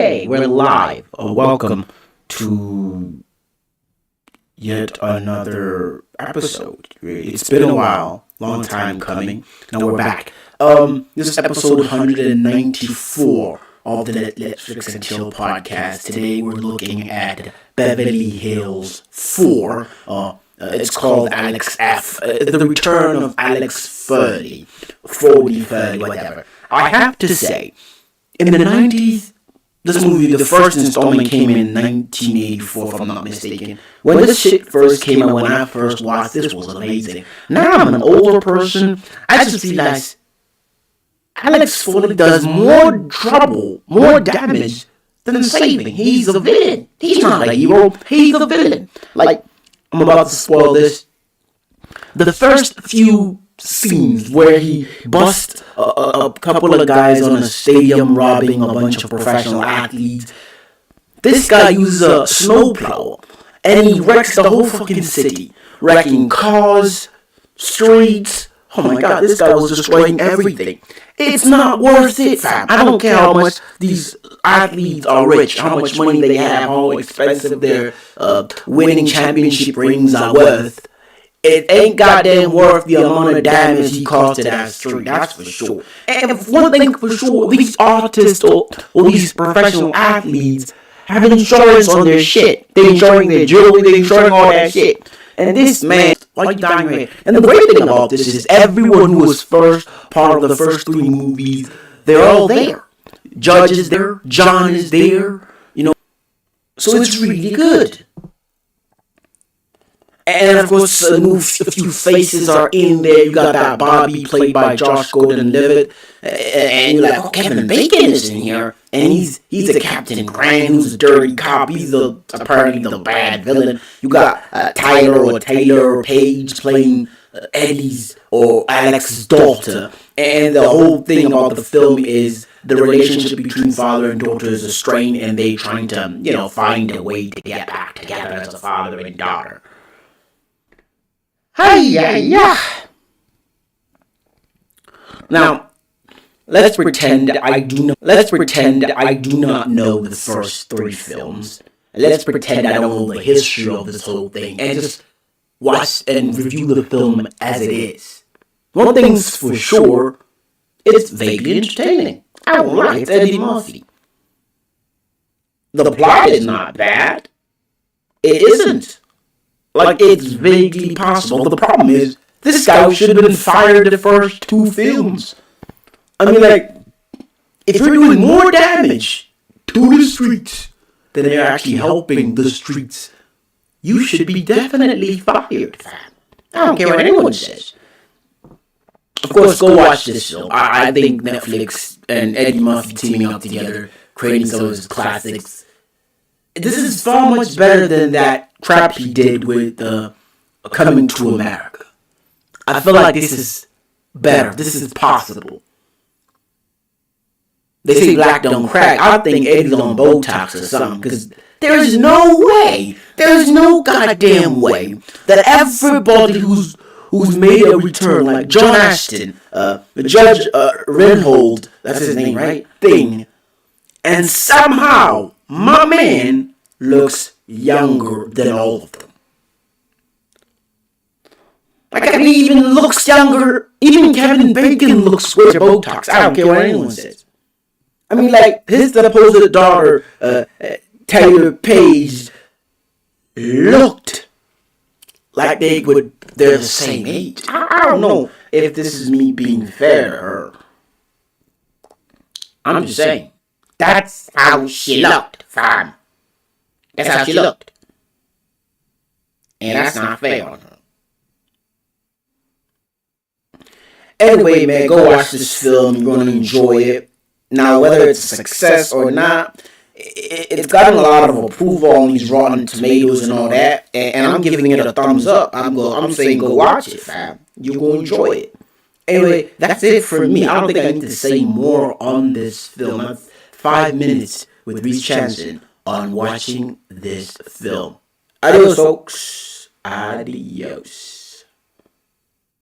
Hey, we're live. Welcome to yet another episode. It's been a while, long time coming. Now we're back. This is episode 194 of the Netflix and Chill podcast. Today we're looking at Beverly Hills 4. It's called Alex F. The Return of Alex Foley. Foley, whatever. I have to say, in the 90s, this movie, the first installment came in 1984, if I'm not mistaken. When this shit first came out, when I first watched, this was amazing. Now I'm an older person, I just realized Alex Foley does more trouble, more damage than saving. He's a villain. He's not a hero, he's a villain. Like, I'm about to spoil this. The first few scenes where he busts a couple of guys on a stadium robbing a bunch of professional athletes. This guy uses a snowplow and he wrecks the whole fucking city, wrecking cars, streets. Oh my god, this guy was destroying everything. It's not worth it, fam. I don't care how much these athletes are rich, how much money they have, how expensive their winning championship rings are worth. It ain't goddamn worth the amount of damage he caused to that street, that's for sure. And one thing for sure, these artists or these professional athletes have insurance on their shit. They're insuring their jewelry, they're insuring all that shit. And this man, like dying man. And the great thing about this is everyone who was first part of the first three movies, they're all there. Judge is there, John is there, so it's really good. And of course, a few faces are in there. You got that Bobby played by Josh Gordon-Levitt, and you're like, oh, Kevin Bacon is in here, and he's a Captain Grant who's a dirty cop. He's apparently the bad villain. You got Taylor Page playing Eddie's or Alex's daughter, and the whole thing about the film is the relationship between father and daughter is strained, and they trying to find a way to get back together as a father and daughter. Now, let's pretend I do not know the first three films. Let's pretend I don't know the history of this whole thing and just watch and review the film as it is. One thing's for sure, it's vaguely entertaining. I won't lie, it's Eddie Murphy. The plot is not bad. It isn't. Like, it's vaguely possible. The problem is, this guy should have been fired the first two films. I mean, like, if you're doing more damage to the streets than you're actually helping the streets, you should be definitely fired, fam. I don't care what anyone says. Of course, go watch this film. I think Netflix and Eddie Murphy teaming up together, creating some of his classics. This is far much better than that crap he did with Coming to America. I feel like this is better. This is possible. They say black don't crack. I think Eddie's on Botox or something, because there's no way, there's no goddamn way that everybody who's made a return, like John Ashton, Judge Reinhold, that's his name, right? And somehow my man looks younger than all of them. Like, I mean, he even looks younger. Even Kevin Bacon looks with Botox. I don't care what anyone says. I mean, like, his supposed daughter, Taylor Page, looked like they're the same age. I don't know if this is me being fair to her. I'm just saying. That's how she looked, fam. That's how she looked. And that's not fair on her. Anyway, man, go watch this film. You're going to enjoy it. Now, whether it's a success or not, it's gotten a lot of approval on these Rotten Tomatoes and all that. And I'm giving it a thumbs up. I'm saying go watch it, fam. You're going to enjoy it. Anyway, that's it for me. I don't think I need to say more on this film. 5 minutes with Reese Chanson on watching this film. Adios, folks. Adios.